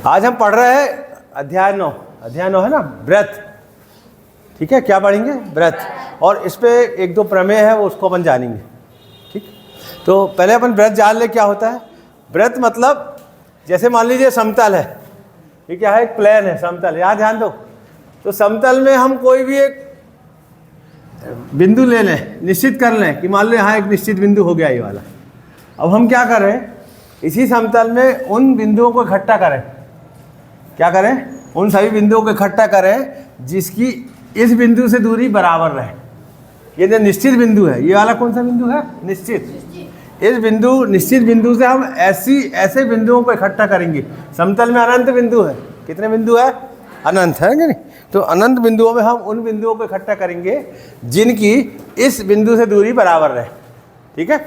आज हम पढ़ रहे हैं अध्याय 9 है ना, व्रत। ठीक है, क्या पढ़ेंगे? व्रत। और इस पे एक दो प्रमेय है, वो उसको अपन जानेंगे। ठीक, तो पहले अपन व्रत जान ले क्या होता है। व्रत मतलब जैसे मान लीजिए समतल है, ये क्या है? एक प्लेन है, समतल। यहाँ ध्यान दो, तो समतल में हम कोई भी एक बिंदु ले लें, निश्चित कर लें कि मान लो यहाँ एक निश्चित बिंदु हो गया ये वाला। अब हम क्या करें, इसी समतल में उन बिंदुओं को इकट्ठा करें। क्या करें? उन सभी बिंदुओं को इकट्ठा करें जिसकी इस बिंदु से दूरी बराबर रहे। ये जो निश्चित बिंदु है, ये वाला कौन सा बिंदु है? निश्चित। इस बिंदु, निश्चित बिंदु से हम ऐसे बिंदुओं को इकट्ठा करेंगे। समतल में अनंत बिंदु है। कितने बिंदु है? अनंत है कि नहीं? तो अनंत बिंदुओं में हम उन बिंदुओं को इकट्ठा करेंगे जिनकी इस बिंदु से दूरी बराबर रहे। ठीक है,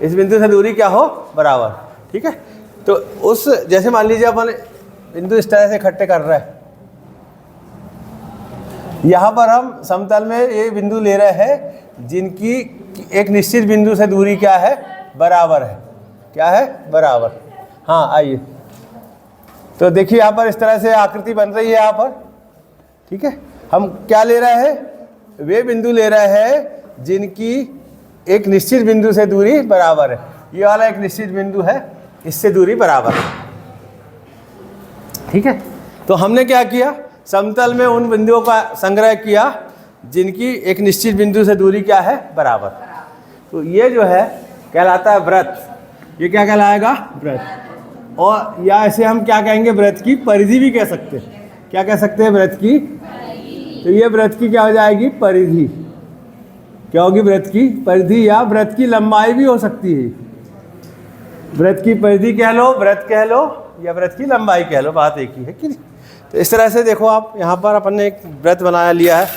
इस बिंदु से दूरी क्या हो? बराबर। ठीक है, तो उस जैसे मान लीजिए अपन बिंदु इस तरह से इकट्ठे कर रहे हैं। यहाँ पर हम समतल में ये बिंदु ले रहे हैं जिनकी एक निश्चित बिंदु से दूरी क्या है? बराबर है। क्या है? बराबर। हाँ, आइए तो देखिए यहाँ पर इस तरह से आकृति बन रही है यहाँ पर। ठीक है, हम क्या ले रहे हैं? वे बिंदु ले रहे हैं जिनकी एक निश्चित बिंदु से दूरी बराबर है। ये वाला एक निश्चित बिंदु है, इससे दूरी बराबर है। ठीक है, तो हमने क्या किया? समतल में उन बिंदुओं का संग्रह किया जिनकी एक निश्चित बिंदु से दूरी क्या है? बराबर। तो ये जो है कहलाता है व्रत। ये क्या कहलाएगा? व्रत। और या ऐसे हम क्या कहेंगे? व्रत की परिधि भी कह सकते हैं। क्या कह सकते हैं? व्रत की। तो ये व्रत की क्या हो जाएगी? परिधि। क्या होगी? व्रत की परिधि, या व्रत की लंबाई भी हो सकती है। व्रत की परिधि कह लो, व्रत कह लो, या व्रत की लंबाई कह लो, बात एक ही है कि नहीं? तो इस तरह से देखो आप, यहाँ पर अपन ने एक व्रत बनाया लिया है।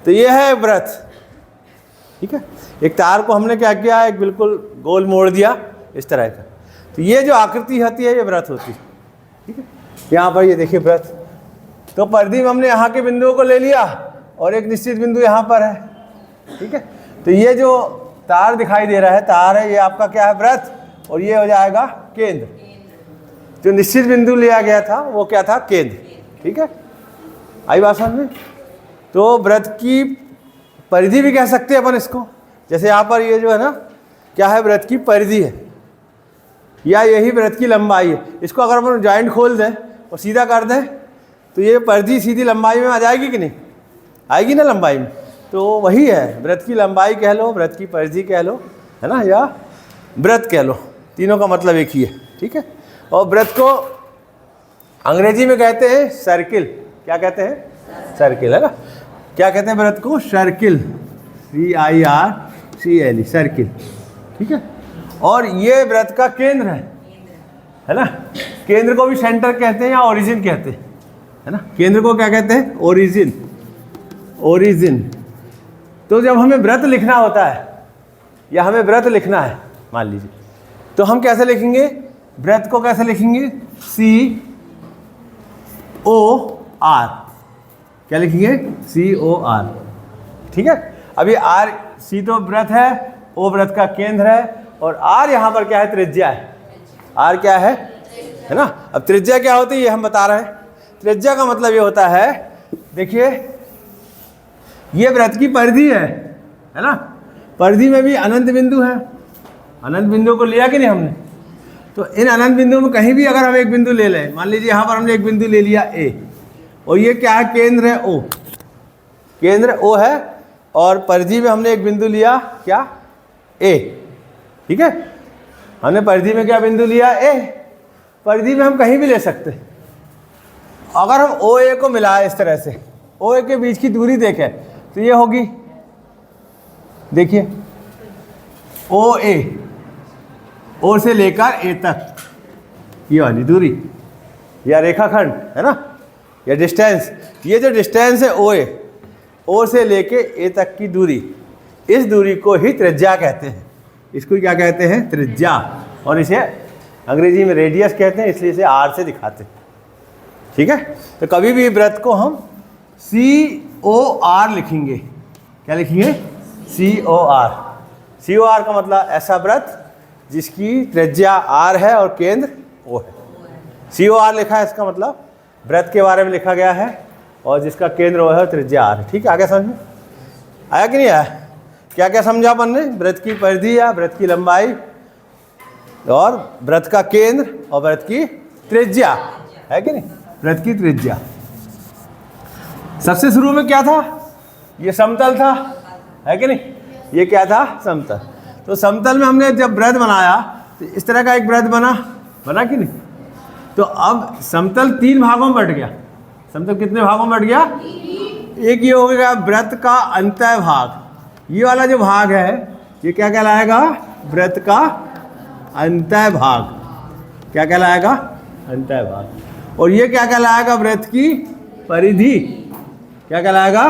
तो ये है व्रत। ठीक है, एक तार को हमने क्या किया? एक बिल्कुल गोल मोड़ दिया इस तरह का। तो ये जो आकृति होती है ये व्रत होती है। ठीक है, यहाँ पर ये देखिए व्रत। तो परिधि में हमने यहाँ के बिंदुओं को ले लिया और एक निश्चित बिंदु यहाँ पर है। ठीक है, तो ये जो तार दिखाई दे रहा है, तार है, ये आपका क्या है? व्रत। और ये हो जाएगा केंद्र। जो निश्चित बिंदु लिया गया था वो क्या था? केंद्र। ठीक है, आई बात समझ में? तो व्रत की परिधि भी कह सकते हैं अपन इसको। जैसे यहाँ पर ये जो है ना, क्या है? व्रत की परिधि है, या यही व्रत की लंबाई है। इसको अगर अपन जॉइंट खोल दें और सीधा कर दें तो ये परिधि सीधी लंबाई में आ जाएगी कि नहीं? आएगी ना लंबाई में। तो वही है, व्रत की लंबाई कह लो, व्रत की परिधि कह लो, है ना, या व्रत कह लो, तीनों का मतलब एक ही है। ठीक है, और व्रत को अंग्रेजी में कहते हैं सर्किल। क्या कहते हैं? सर्किल, है ना। क्या कहते हैं व्रत को? सर्किल। CIRCLE, circle. ठीक है, और ये व्रत का केंद्र है ना। केंद्र को भी सेंटर कहते हैं या ओरिजिन कहते हैं, है ना। केंद्र को क्या कहते हैं? ओरिजिन। ओरिजिन। तो जब हमें व्रत लिखना होता है या हमें व्रत लिखना है मान लीजिए, तो हम कैसे लिखेंगे? व्रत को कैसे लिखेंगे? COR। क्या लिखेंगे? COR। ठीक है, अभी C तो व्रत है, O व्रत का केंद्र है, और R यहाँ पर क्या है? त्रिज्या है। R क्या है ना। अब त्रिज्या क्या होती है ये हम बता रहे हैं। त्रिज्या का मतलब ये होता है, देखिए ये व्रत की परिधि है ना। परिधि में भी अनंत बिंदु है। अनंत बिंदु को लिया कि नहीं हमने? तो इन अनंत बिंदुओं में कहीं भी अगर हम एक बिंदु ले लें, मान लीजिए यहाँ पर हमने एक बिंदु ले लिया A, और ये क्या है? केंद्र है O। केंद्र O है, और परिधि में हमने एक बिंदु लिया, क्या? A। ठीक है, हमने परिधि में क्या बिंदु लिया? A। परिधि में हम कहीं भी ले सकते। अगर हम OA को मिलाए इस तरह से, OA के बीच की दूरी देखें तो ये होगी, देखिए OA, O से लेकर A तक ये वाली दूरी, या रेखाखंड, है ना, या डिस्टेंस। ये जो डिस्टेंस है OA, O से लेके A तक की दूरी, इस दूरी को ही त्रिज्या कहते हैं। इसको क्या कहते हैं? त्रिज्या। और इसे अंग्रेजी में रेडियस कहते हैं, इसलिए इसे R से दिखाते हैं। ठीक है, तो कभी भी व्रत को हम COR लिखेंगे। क्या लिखेंगे? COR। COR का मतलब ऐसा व्रत जिसकी त्रिज्या R है और केंद्र O है। COR लिखा है, इसका मतलब वृत्त के बारे में लिखा गया है और जिसका केंद्र वो है त्रिज्या R है। ठीक है, आगे समझ में आया कि नहीं आया? क्या क्या समझा अपन ने? वृत्त की परिधि या वृत्त की लंबाई और वृत्त का केंद्र और वृत्त की त्रिज्या, है कि नहीं? वृत्त की त्रिज्या। सबसे शुरू में क्या था? ये समतल था, है कि नहीं? ये क्या था? समतल। तो समतल में हमने जब वृत्त बनाया तो इस तरह का एक वृत्त बना कि नहीं? तो अब समतल 3 भागों में बट गया। समतल कितने भागों में बट गया? एक ये हो गया वृत्त का अंतः भाग। ये वाला जो भाग है ये क्या कहलाएगा? वृत्त का अंतः भाग। क्या कहलाएगा? अंतः भाग। और ये क्या कहलाएगा? वृत्त की परिधि। क्या कहलाएगा?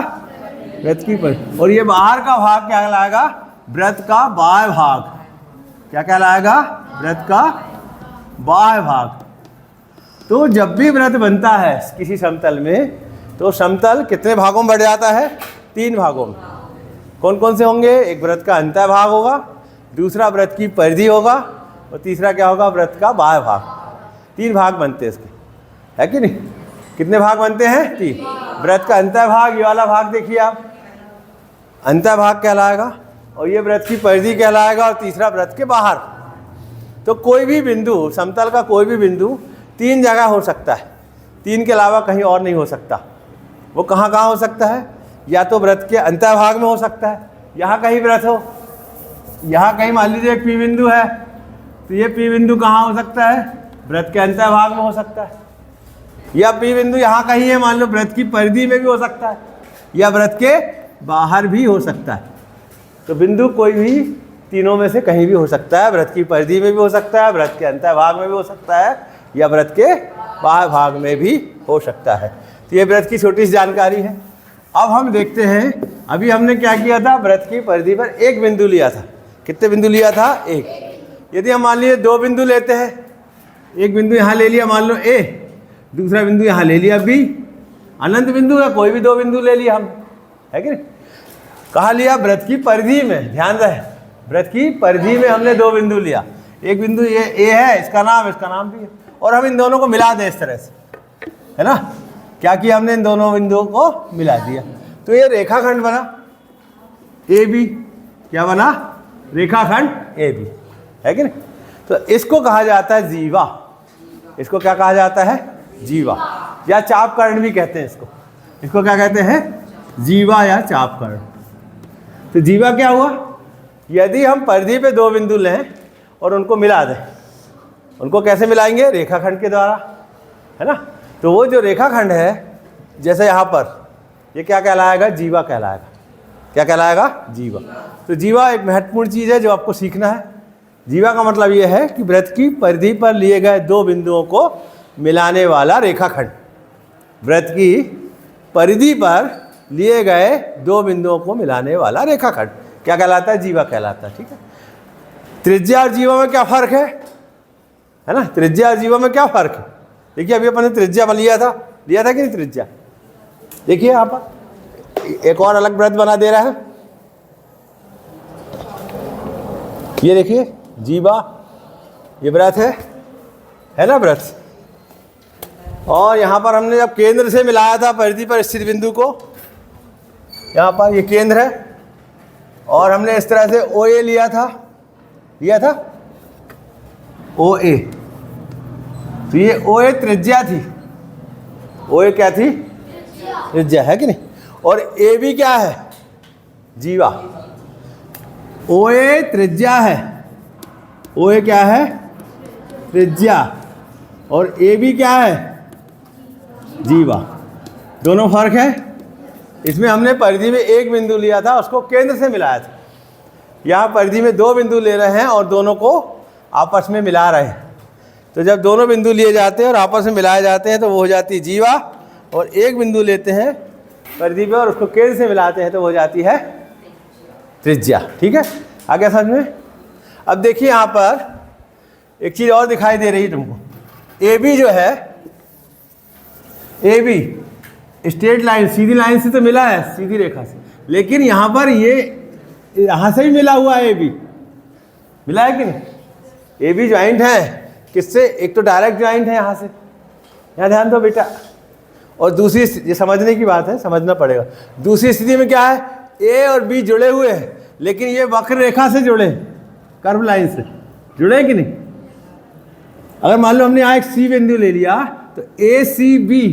वृत्त की परिधि। और ये बाहर का भाग क्या कहलाएगा? वृत्त का बाह्य भाग। क्या कहलाएगा? वृत्त का बाह्य भाग। तो जब भी वृत्त बनता है किसी समतल में तो समतल कितने भागों में बढ़ जाता है? 3 भागों में। कौन कौन से होंगे? एक वृत्त का अंतः भाग होगा, दूसरा वृत्त की परिधि होगा और तीसरा क्या होगा? वृत्त का बाह्य भाग। 3 भाग बनते हैं इसके, है कि नहीं? कितने भाग बनते हैं? 3। वृत्त का अंतः भाग, ये वाला भाग देखिए आप, अंतः भाग कहलाएगा और ये वृत्त की परिधि कहलाएगा और तीसरा वृत्त के बाहर। तो कोई भी बिंदु, समतल का कोई भी बिंदु 3 जगह हो सकता है, 3 के अलावा कहीं और नहीं हो सकता। वो कहाँ कहाँ हो सकता है? या तो वृत्त के अंतः भाग में हो सकता है, यहाँ कहीं वृत्त हो, यहाँ कहीं मान लीजिए एक P बिंदु है तो ये P बिंदु कहाँ हो सकता है? वृत्त के अंतः भाग में हो सकता है। या P बिंदु यहाँ कहीं है, मान लो वृत्त की परिधि में भी हो सकता है या वृत्त के बाहर भी हो सकता है। तो बिंदु कोई भी तीनों में से कहीं भी हो सकता है, वृत्त की परिधि में भी हो सकता है, वृत्त के अंतः भाग में भी हो सकता है या वृत्त के बाह्य भाग में भी हो सकता है। तो ये वृत्त की छोटी सी जानकारी है। अब हम देखते हैं, अभी हमने क्या किया था? वृत्त की परिधि पर एक बिंदु लिया था। कितने बिंदु लिया था? एक। यदि हम मान लीजिए 2 बिंदु लेते हैं, एक बिंदु यहाँ ले लिया मान लो A, दूसरा बिंदु यहाँ ले लिया B, अनंत बिंदु है, कोई भी 2 बिंदु ले लिया हम, है कि नहीं? कहाँ लिया? वृत्त की परिधि में। ध्यान रहे, वृत्त की परिधि में हमने 2 बिंदु लिया। एक बिंदु ये A है, इसका नाम भी है, और हम इन दोनों को मिला दें इस तरह से, है ना? क्या किया हमने? इन दोनों बिंदुओं को मिला दिया तो ये रेखाखंड बना AB। क्या बना? रेखाखंड AB, है कि नहीं? तो इसको कहा जाता है जीवा। इसको क्या कहा जाता है? जीवा या चापकर्ण भी कहते हैं इसको। इसको क्या कहते हैं? जीवा या चापकर्ण। तो जीवा क्या हुआ? यदि हम परिधि पे 2 बिंदु लें और उनको मिला दें, उनको कैसे मिलाएंगे? रेखाखंड के द्वारा, है ना? तो वो जो रेखाखंड है, जैसे यहाँ पर, ये क्या कहलाएगा? जीवा कहलाएगा। क्या कहलाएगा? जीवा। तो जीवा एक महत्वपूर्ण चीज़ है जो आपको सीखना है। जीवा का मतलब ये है कि वृत्त की परिधि पर लिए गए 2 बिंदुओं को मिलाने वाला रेखाखंड। वृत्त की परिधि पर लिए गए 2 बिंदुओं को मिलाने वाला रेखाखंड क्या कहलाता है? जीवा कहलाता है। ठीक है। त्रिज्या और जीवा में क्या फर्क है ना? त्रिज्या और जीवा में क्या फर्क है? देखिए अभी अपन ने त्रिज्या लिया था कि नहीं? त्रिज्या देखिए यहाँ पर एक और अलग वृत्त बना दे रहा है। ये देखिए जीवा, ये वृत्त है ना? वृत्त। और यहाँ पर हमने जब केंद्र से मिलाया था परिधि पर स्थित बिंदु को, यहाँ पर ये केंद्र है और हमने इस तरह से OA लिया था OA। तो ये OA त्रिज्या थी। OA क्या थी? त्रिज्या, है कि नहीं? और AB क्या है? जीवा। OA त्रिज्या है, OA क्या है? त्रिज्या। और AB क्या है? जीवा। दोनों फर्क है। इसमें हमने परिधि में एक बिंदु लिया था, उसको केंद्र से मिलाया था। यहाँ परिधि में 2 बिंदु ले रहे हैं और दोनों को आपस में मिला रहे हैं। तो जब दोनों बिंदु लिए जाते हैं और आपस में मिलाए जाते हैं तो वो हो जाती है जीवा, और एक बिंदु लेते हैं परिधि में और उसको केंद्र से मिलाते हैं तो वो हो जाती है त्रिज्या। ठीक है, आगे समझ में? अब देखिए यहाँ पर एक चीज़ और दिखाई दे रही है तुमको। AB जो है, AB स्ट्रेट लाइन, सीधी लाइन से तो मिला है, सीधी रेखा से, लेकिन यहाँ पर ये यहाँ से भी मिला हुआ है। AB मिला है कि नहीं? AB ज्वाइंट है किससे? एक तो डायरेक्ट ज्वाइंट है यहाँ से, यहाँ ध्यान दो बेटा। और दूसरी, ये समझने की बात है, समझना पड़ेगा। दूसरी स्थिति में क्या है, ए और बी जुड़े हुए हैं, लेकिन ये वक्र रेखा से जुड़े, कर्व लाइन से जुड़े हैं कि नहीं। अगर मान लो हमने यहाँ एक सी बिंदु ले लिया तो ए सी बी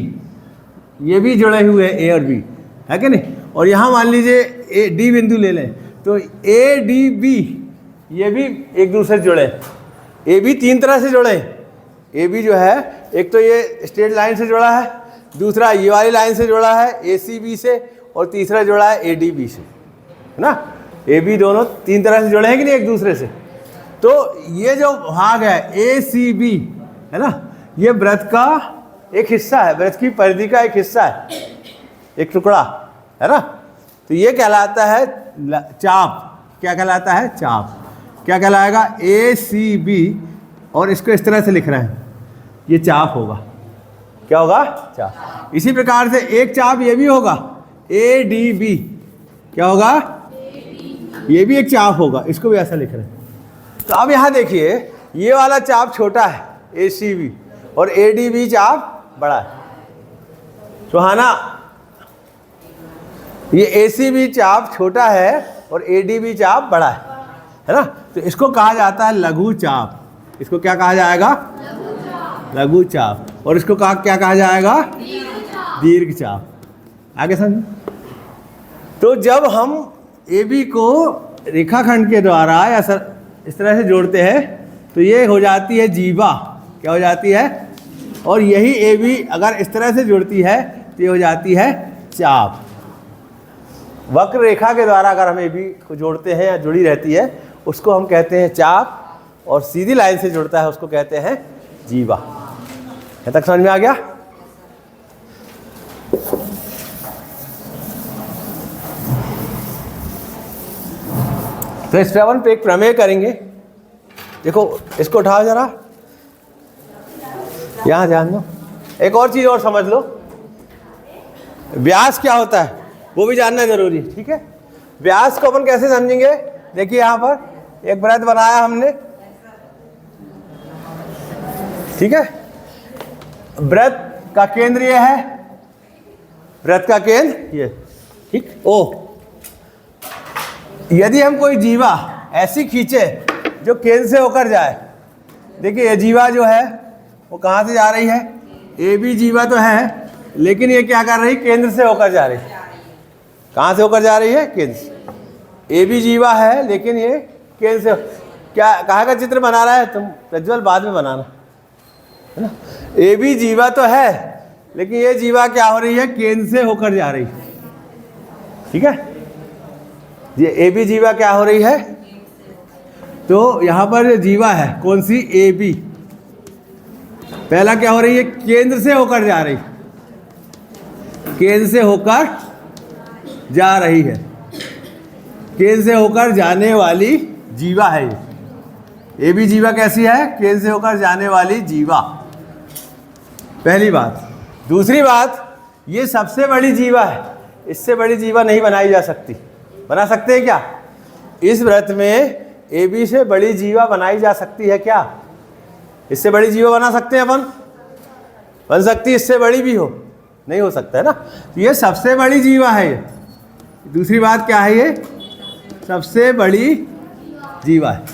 ये भी जुड़े हुए हैं, ए और बी, है कि नहीं। और यहाँ मान लीजिए ए डी बिंदु ले लें तो ए डी बी ये भी एक दूसरे से जुड़े। ए बी तीन तरह से जुड़े। ए बी जो है, एक तो ये स्ट्रेट लाइन से जुड़ा है, दूसरा ये वाली लाइन से जुड़ा है ए सी बी से, और तीसरा जुड़ा है ए डी बी से, है ना। ए बी दोनों तीन तरह से जुड़े हैं कि नहीं एक दूसरे से। तो ये जो भाग है ए सी बी, है ना, ये व्रत का एक हिस्सा है, व्रत की परिधि का एक हिस्सा है, एक टुकड़ा, है ना। तो ये कहलाता है चाप। क्या कहलाता है, चाप। क्या कहलाएगा, ए सी बी, और इसको इस तरह से लिख रहे हैं, ये चाप होगा। क्या होगा, चाप। इसी प्रकार से एक चाप ये भी होगा, ए डी बी, क्या होगा, ये भी एक चाप होगा, इसको भी ऐसा लिख रहे हैं। तो अब यहाँ देखिए, ये वाला चाप छोटा है ए सी बी, और ए डी बी चाप बड़ा है। सुहाना, ये ए सी बी चाप छोटा है और ए डी बी चाप बड़ा है ना। तो इसको कहा जाता है लघु चाप। इसको क्या कहा जाएगा, लघु चाप। और इसको क्या कहा जाएगा, दीर्घ चाप। आगे समझ। तो जब हम ए बी को रेखाखंड के द्वारा या इस तरह से जोड़ते हैं तो ये हो जाती है जीवा। क्या हो जाती है, और यही ए बी अगर इस तरह से जुड़ती है तो ये हो जाती है चाप। वक्र रेखा के द्वारा अगर हम ए बी को जोड़ते हैं या जुड़ी रहती है उसको हम कहते हैं चाप, और सीधी लाइन से जुड़ता है उसको कहते हैं जीवा। यहाँ तक समझ में आ गया। तो इस प्रवन पे एक प्रमेय करेंगे। देखो इसको उठाओ जरा, यहाँ ध्यान दो। एक और चीज़ और समझ लो, व्यास क्या होता है वो भी जानना जरूरी है, ठीक है। व्यास को अपन कैसे समझेंगे, देखिए यहाँ पर एक वृत्त बनाया हमने, ठीक है। वृत्त का केंद्र ये है, वृत्त का केंद्र ये, ठीक। ओ, यदि हम कोई जीवा ऐसी खींचे जो केंद्र से होकर जाए, देखिए ये जीवा जो है वो कहाँ से जा रही है, ए बी जीवा तो है, लेकिन ये क्या कर रही है, केंद्र से होकर जा रही है। कहाँ से होकर जा रही है, केंद्र से। ए बी जीवा है लेकिन ये केंद्र से, क्या कहाँ का चित्र बना रहा है तुम प्रज्वल, बाद में बनाना, है ना। ए बी जीवा तो है लेकिन ये जीवा क्या हो रही है, केंद्र से होकर जा रही है, ठीक है। ये ए बी जीवा क्या हो रही है, तो यहाँ पर जीवा है कौन सी, ए बी, पहला क्या हो रही है, केंद्र से होकर जा रही, केंद्र से होकर जा रही है, केंद्र से होकर जाने वाली जीवा है ये। ए बी जीवा कैसी है, केंद्र से होकर जाने वाली जीवा, पहली बात। दूसरी बात, ये सबसे बड़ी जीवा है, इससे बड़ी जीवा नहीं बनाई जा सकती। बना सकते हैं क्या, इस व्रत में ए बी से बड़ी जीवा बनाई जा सकती है क्या, इससे बड़ी जीवा बना सकते हैं अपन, बन सकती है, इससे बड़ी भी हो, नहीं हो सकता है ना। तो ये सबसे बड़ी जीवा है ये। दूसरी बात क्या है, ये सबसे बड़ी जीवा है।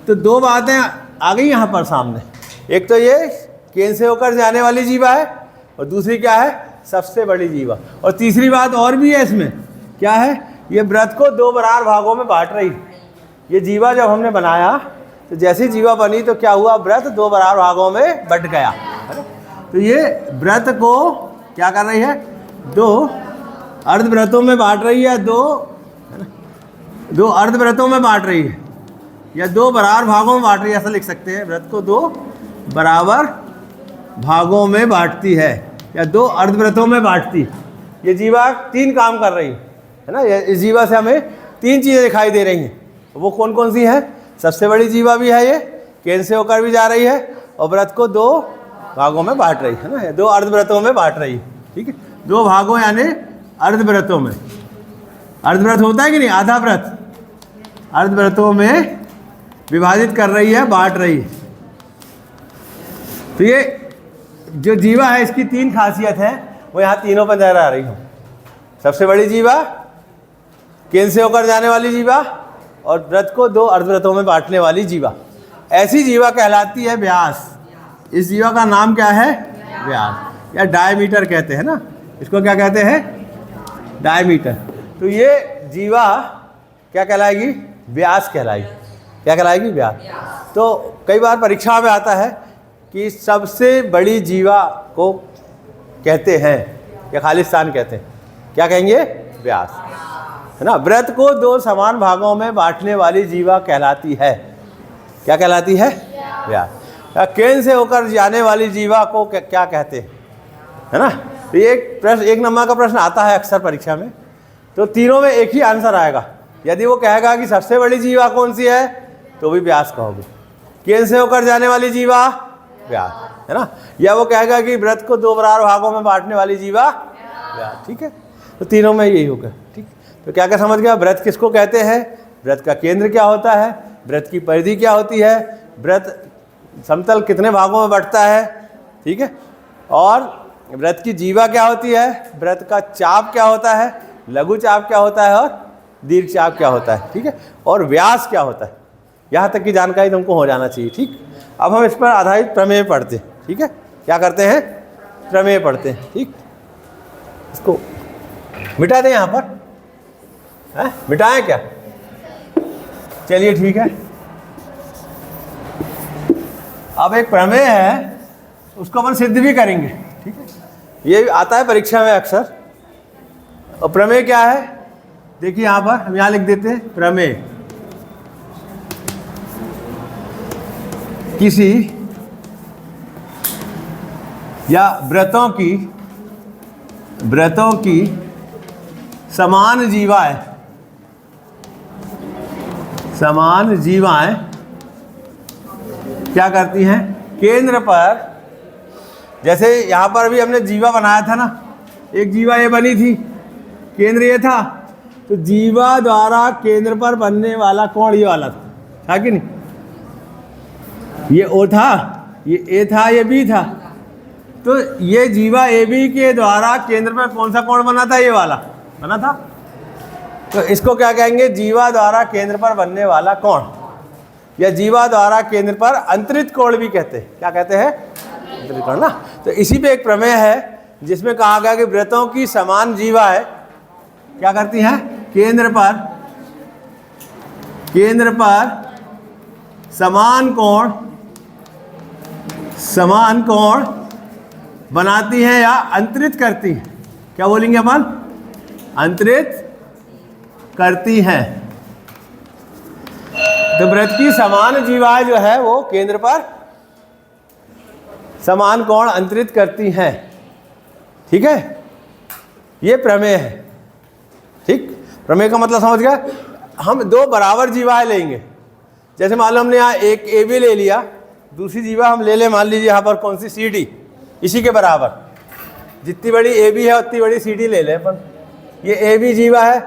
तो दो बातें आ गई यहाँ पर सामने, एक तो ये केंद्र से होकर जाने वाली जीवा है, और दूसरी क्या है, सबसे बड़ी जीवा। और तीसरी बात और भी है इसमें, क्या है, ये व्रत को दो बराबर भागों में बांट रही। ये जीवा जब हमने बनाया तो जैसी जीवा बनी तो क्या हुआ, व्रत दो बराबर भागों में बट गया, है ना। तो ये व्रत को क्या कर रही है, दो अर्धव्रतों में बांट रही है, दो अर्धव्रतों में बांट रही है, या दो बराबर भागों में बांट रही है, ऐसा लिख सकते हैं। व्रत को दो बराबर भागों में बांटती है या दो अर्धव्रतों में बांटती। ये जीवा तीन काम कर रही है ना। इस जीवा से हमें तीन चीज़ें दिखाई दे रही हैं। वो कौन कौन सी हैं, सबसे बड़ी जीवा भी है, ये केंद्र से होकर भी जा रही है, और व्रत को दो भागों में बांट रही है ना, दो अर्धव्रतों में बांट रही है, ठीक है। दो भागों यानी अर्धव्रतों में, अर्धव्रत होता है कि नहीं, आधा व्रत, अर्धव्रतों में विभाजित कर रही है, बांट रही है। तो ये जो जीवा है इसकी 3 खासियत है, वो यहाँ तीनों पर नजर आ रही हूँ। सबसे बड़ी जीवा, केंद्र से होकर जाने वाली जीवा, और व्रत को 2 अर्धव्रतों में बांटने वाली जीवा। ऐसी जीवा कहलाती है व्यास। इस जीवा का नाम क्या है? व्यास, या डायमीटर कहते हैं ना, इसको क्या कहते हैं? डायमीटर। तो ये जीवा क्या कहलाएगी? व्यास कहलाएगी। क्या कहलाएगी? व्यास। तो कई बार परीक्षा में आता है कि सबसे बड़ी जीवा को कहते हैं या खालिस्तान कहते हैं, क्या कहेंगे? व्यास, है ना। व्रत को 2 समान भागों में बांटने वाली जीवा कहलाती है, क्या कहलाती है? व्यास। या केंद्र से होकर जाने वाली जीवा को क्या कहते हैं, है ना। तो ये एक प्रश्न, 1 नंबर का प्रश्न आता है अक्सर परीक्षा में, तो तीनों में एक ही आंसर आएगा। यदि वो कहेगा कि सबसे बड़ी जीवा कौन सी है, तो भी व्यास कहोगे। केंद्र से होकर जाने वाली जीवा, व्यास, है ना। या वो कहेगा कि व्रत को 2 बराबर भागों में बांटने वाली जीवा, व्यास। ठीक है, तो तीनों में यही होगा। ठीक, तो क्या क्या समझ गया? व्रत किसको कहते हैं, व्रत का केंद्र क्या होता है, व्रत की परिधि क्या होती है, व्रत समतल कितने भागों में बंटता है, ठीक है, और व्रत की जीवा क्या होती है, व्रत का चाप क्या होता है, लघु चाप क्या होता है, और दीर्घ चाप क्या होता है, ठीक है, और व्यास क्या होता है। यहाँ तक की जानकारी तुमको हो जाना चाहिए। ठीक, अब हम इस पर आधारित प्रमेय पढ़ते हैं। ठीक है, क्या करते हैं? प्रमेय पढ़ते हैं। ठीक, इसको मिटा दें यहाँ पर, है मिटाएं क्या? चलिए ठीक है। अब एक प्रमेय है, उसको अपन सिद्ध भी करेंगे। ठीक है, ये आता है परीक्षा में अक्सर। और प्रमेय क्या है? देखिए यहाँ पर हम यहाँ लिख देते हैं, प्रमेय किसी या व्रतों की समान जीवाएं क्या करती हैं? केंद्र पर, जैसे यहाँ पर भी हमने जीवा बनाया था ना, एक जीवा ये बनी थी, केंद्र ये था, तो जीवा द्वारा केंद्र पर बनने वाला कोण ये वाला था कि नहीं? ये ओ था, ये ए था, ये बी था। तो ये जीवा ए बी के द्वारा केंद्र पर कौन सा कोण बना था? ये वाला बना था। तो इसको क्या कहेंगे? जीवा द्वारा केंद्र पर बनने वाला कोण, या जीवा द्वारा केंद्र पर अंतरित कोण भी कहते हैं। क्या कहते हैं? अंतरित कोण ना। तो इसी पे एक प्रमेय है जिसमें कहा गया कि व्रतों की समान जीवाएं क्या करती हैं? केंद्र पर समान कोण बनाती हैं या अंतरित करती हैं। क्या बोलेंगे अपन? अंतरित करती हैं। तो व्रत की समान जीवाएं जो है वो केंद्र पर समान कोण अंतरित करती हैं। ठीक है, ये प्रमेय है। ठीक, प्रमेय का मतलब समझ गया। हम 2 बराबर जीवाएं लेंगे, जैसे मान लो हमने यहाँ एक ए बी ले लिया, दूसरी जीवा हम ले मान लीजिए यहाँ पर कौन सी? सी डी, इसी के बराबर। जितनी बड़ी ए बी है उतनी बड़ी सी डी ले लें अपन। ये ए बी जीवा है,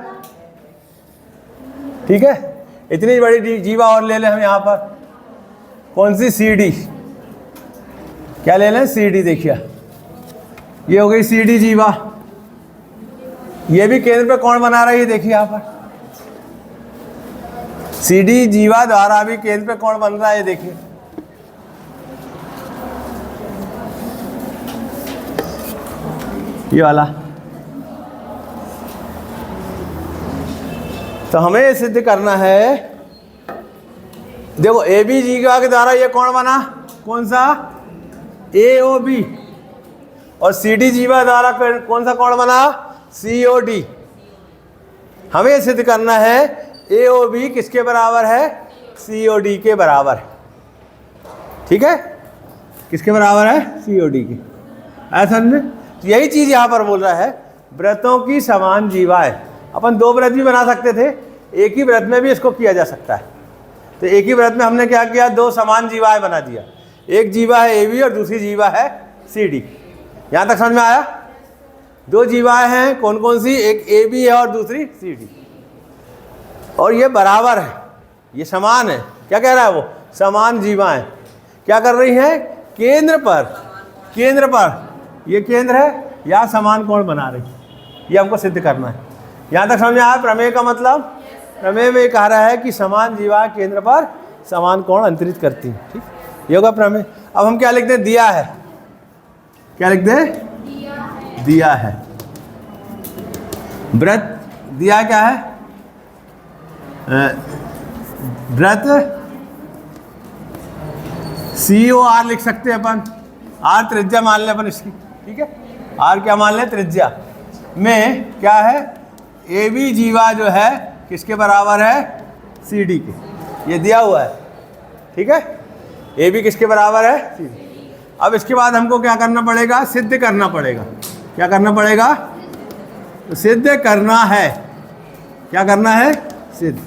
ठीक है, इतनी बड़ी जीवा और ले लें हम यहाँ पर, कौन सी? C D. क्या ले लें? C D. देखिए ये हो गई सी डी जीवा, ये भी केंद्र पे कोण बना रही है। देखिए यहाँ पर सी डी जीवा द्वारा भी केंद्र पे कोण बन रहा है। देखिए ये वाला। तो हमें सिद्ध करना है, देखो ए बी जीवा के द्वारा ये कोण बना, कौन सा? ए ओ बी। और सी डी जीवा द्वारा कौन सा कोण बना? सी ओ डी। हमें सिद्ध करना है ए ओ बी किसके बराबर है? सी ओ डी के बराबर है। ठीक है, किसके बराबर है? सी ओ डी के। ऐसा समझ में? तो यही चीज़ यहाँ पर बोल रहा है, व्रतों की समान जीवाएं। अपन 2 व्रत भी बना सकते थे, एक ही व्रत में भी इसको किया जा सकता है। तो एक ही व्रत में हमने क्या किया? 2 समान जीवाएं बना दिया। एक जीवा है ए बी और दूसरी जीवा है सी डी। यहाँ तक समझ में आया? 2 जीवाएं हैं, कौन कौन सी? एक ए बी है और दूसरी सी डी, और ये बराबर है, ये समान है। क्या कह रहा है वो? समान जीवाएं क्या कर रही हैं? केंद्र केंद्र पर, ये केंद्र है, या समान कोण बना रही, ये हमको सिद्ध करना है। यहाँ तक समझ में आया प्रमेय का मतलब? प्रमेय में कह रहा है कि समान जीवा केंद्र पर समान कोण अंतरित करती है। ठीक, ये होगा प्रमेय। अब हम क्या लिखते हैं? दिया है। क्या लिखते हैं? दिया है। व्रत दिया क्या है? व्रत COR लिख सकते हैं अपन। R त्रिज्या मान लें अपन इसकी। ठीक है, R क्या मान लें? त्रिज्या में क्या है? AB जीवा जो है किसके बराबर है? CD के। ये दिया हुआ है। ठीक है, AB किसके बराबर है? CD। अब इसके बाद हमको क्या करना पड़ेगा? सिद्ध करना पड़ेगा। क्या करना पड़ेगा? तो सिद्ध करना है। क्या करना है? सिद्ध।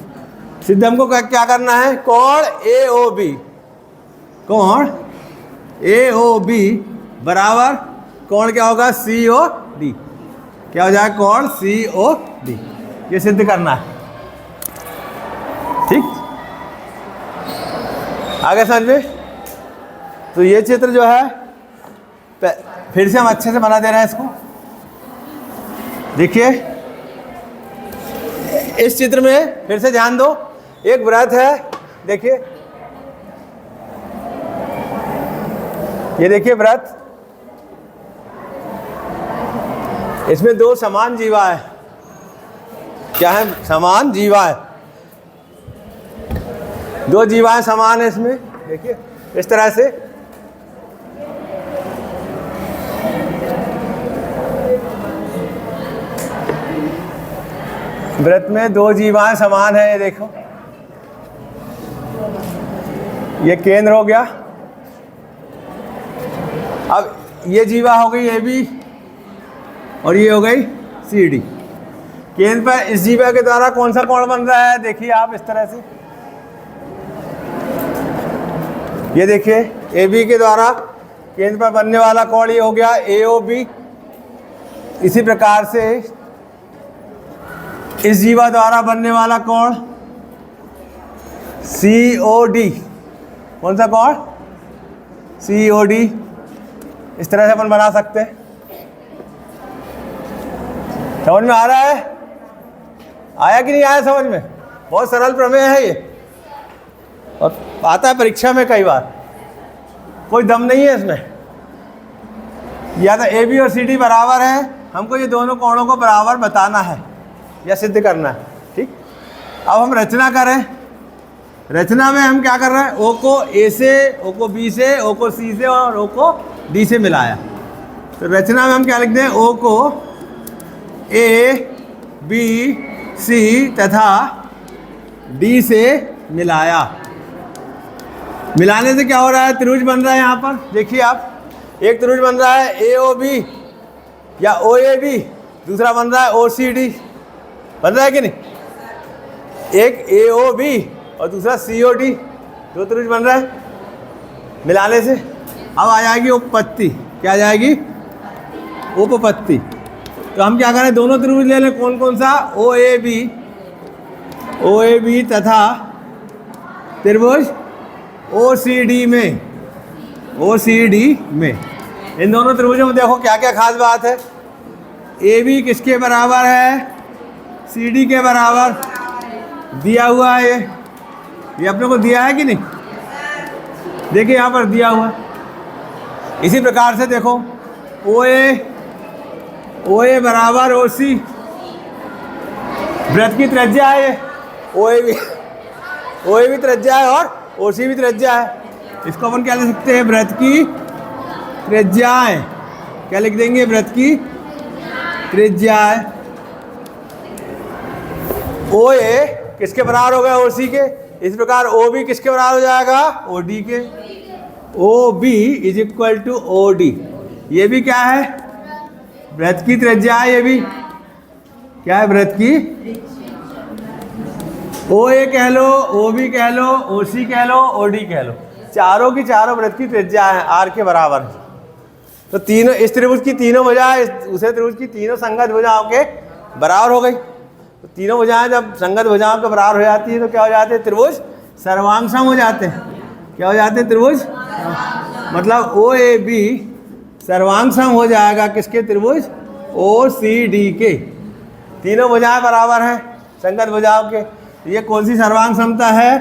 सिद्ध हमको क्या करना है? कोण AOB, कोण AOB बराबर कोण क्या होगा? COD। क्या हो जाएगा? कोण COD। ये सिद्ध करना है। ठीक, आगे समझ में? तो ये चित्र जो है फिर से हम अच्छे से बना दे रहे हैं इसको। देखिए इस चित्र में फिर से ध्यान दो। एक व्रत है, देखिए ये देखिए व्रत, इसमें दो समान जीवा है। क्या है? समान जीवा है। दो जीवाएं समान है इसमें। देखिए इस तरह से व्रत में दो जीवाएं समान है। ये देखो, ये केंद्र हो गया। अब ये जीवा हो गई AB और ये हो गई CD। केंद्र पर इस जीवा के द्वारा कौन सा कोण बन रहा है? देखिए आप इस तरह से, ये देखिए AB के द्वारा केंद्र पर बनने वाला कोण ये हो गया AOB। इसी प्रकार से इस जीवा द्वारा बनने वाला कोण COD। कौन सा कोण? COD। इस तरह से अपन बना सकते हैं। समझ में आ रहा है? आया कि नहीं आया समझ में? बहुत सरल प्रमेय है ये, और आता है परीक्षा में कई बार। कोई दम नहीं है इसमें। या तो AB और CD बराबर है, हमको ये दोनों कोणों को बराबर बताना है या सिद्ध करना है। ठीक, अब हम रचना करें। रचना में हम क्या कर रहे हैं? O को A से, O को B से, O को C से और O को D से मिलाया। तो रचना में हम क्या लिखते हैं? O को A, B, C तथा D से मिलाया। मिलाने से क्या हो रहा है? त्रिभुज बन रहा है। यहाँ पर देखिए आप, एक त्रिभुज बन रहा है AOB या OAB, दूसरा बन रहा है OCD। बन रहा है कि नहीं? एक AOB और दूसरा COD, दो त्रिभुज बन रहा है मिलाने से। अब आ जाएगी उपपत्ति। क्या आ जाएगी? उपपत्ति। तो हम क्या करें? दोनों त्रिभुज ले लें। कौन कौन सा? OAB तथा त्रिभुज OCD में, OCD में। इन दोनों त्रिभुजों में देखो क्या क्या खास बात है। AB किसके बराबर है? CD के बराबर दिया हुआ है। ये अपने को दिया है कि नहीं? देखिए यहाँ पर दिया हुआ। इसी प्रकार से देखो OA बराबर OC, व्रत की त्रिज्या है ये। OA भी त्रिज्या है और OC भी त्रिज्या है। इसको अपन क्या लिख सकते हैं? व्रत की त्रिज्याएं। क्या लिख देंगे? व्रत की त्रिज्याएं। OA किसके बराबर हो गया? OC के। इस प्रकार OB किसके बराबर हो जाएगा? OD के। OB is equal to OD। ये भी क्या है? व्रत की त्रिज्या है। ये भी क्या है? व्रत की। OA कह लो, OB कह लो, OC कह लो, OD कह लो, चारों की चारों व्रत की त्रिज्या है R के बराबर। तो तीनों, इस त्रिभुज की तीनों भुजाएं दूसरे त्रिभुज की तीनों संगत भुजाओं के बराबर हो गई। तो तीनों भुजाएं जब संगत भुजाओं के बराबर हो जाती है तो क्या हो जाते हैं? त्रिभुज सर्वांग सम हो जाते हैं। क्या हो जाते हैं? त्रिभुज। मतलब OAB सर्वांग सम हो जाएगा किसके? त्रिभुज ओ सी डी के। तीनों भुजाएं बराबर हैं संगत भुजाओं के। ये कौन सी सर्वांग समता है?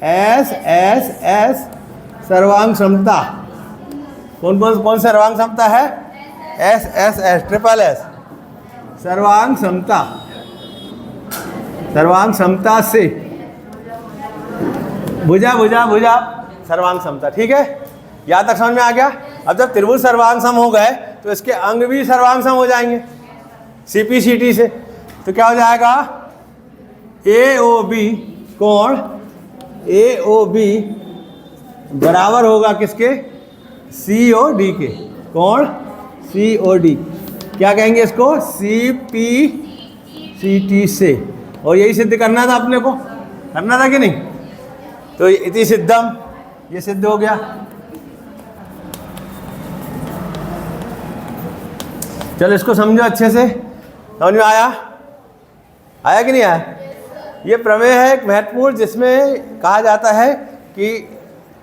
एस एस एस सर्वांग समता। कौन सर्वांग समता है? S S S, triple S सर्वांग समता। सर्वांग समता से भुजा भुजा भुजा सर्वांग समता। ठीक है, यहाँ तक समझ में आ गया। अब जब त्रिभुज सर्वांग सम हो गए तो इसके अंग भी सर्वांग सम हो जाएंगे सीपी सीटी से। तो क्या हो जाएगा? ए ओ बी कोण ए ओ बी बराबर होगा किसके? सी ओ डी के। कोण सी ओ डी, क्या कहेंगे इसको? सी पी सी टी से। और यही सिद्ध करना था अपने को, करना था कि नहीं? तो इति सिद्धम, ये सिद्ध हो गया। चलो इसको समझो अच्छे से। समझ में आया? आया कि नहीं आया? ये प्रमेय है एक महत्वपूर्ण, जिसमें कहा जाता है कि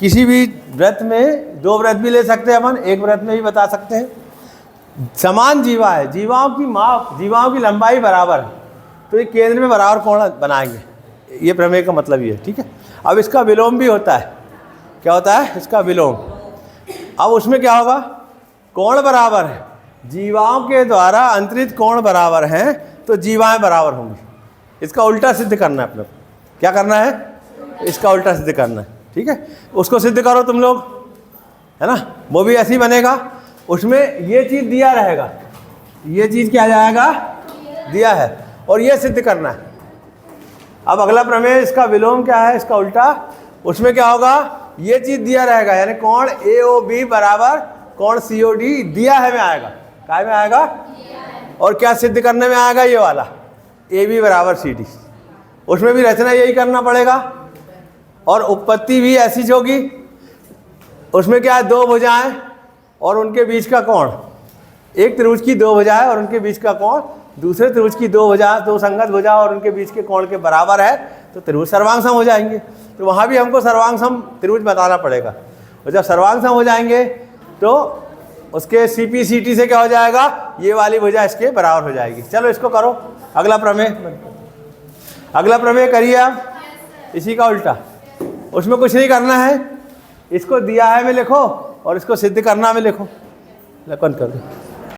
किसी भी व्रत में 2 व्रत भी ले सकते हैं अपन, एक व्रत में भी बता सकते हैं। समान जीवा है, जीवाओं की माप, जीवाओं की लंबाई बराबर है, तो ये केंद्र में बराबर कोण बनाएंगे। ये प्रमेय का मतलब ये है। ठीक है, अब इसका विलोम भी होता है। क्या होता है इसका? विलोम। अब उसमें क्या होगा? कोण बराबर है, जीवाओं के द्वारा अंतरित कोण बराबर हैं, तो जीवाएं बराबर होंगी। इसका उल्टा सिद्ध करना है अपने को। क्या करना है? इसका उल्टा सिद्ध करना है। ठीक है, उसको सिद्ध करो तुम लोग, है ना? वो भी ऐसे ही बनेगा। उसमें ये चीज़ दिया रहेगा, ये चीज़ क्या जाएगा? दिया है, और ये सिद्ध करना है। अब अगला प्रमेय, इसका विलोम क्या है? इसका उल्टा। उसमें क्या होगा? ये चीज़ दिया रहेगा, यानी कोण ए ओ बी बराबर कोण सी ओ डी दिया है में आएगा। काय में आएगा? और क्या सिद्ध करने में आएगा? ये वाला ए बी बराबर सी डी। उसमें भी रचना यही करना पड़ेगा, और उत्पत्ति भी ऐसी होगी। उसमें क्या है? 2 भुजाएं और उनके बीच का कोण। एक त्रिभुज की 2 भुजाएं और उनके बीच का कोण दूसरे त्रिभुज की 2 भुजा, 2 संगत भुजा और उनके बीच के कोण के बराबर है, तो त्रिभुज सर्वांग सम हो जाएंगे। तो वहाँ भी हमको सर्वांग सम त्रिभुज बताना पड़ेगा। और जब सर्वांग सम हो जाएंगे तो उसके सीपी सीटी से क्या हो जाएगा? ये वाली भुजा इसके बराबर हो जाएगी। चलो इसको करो, अगला प्रमेय। अगला प्रमेय करिए आप, इसी का उल्टा। उसमें कुछ नहीं करना है, इसको दिया है में लिखो और इसको सिद्ध करना में लिखो। लखन कर दो।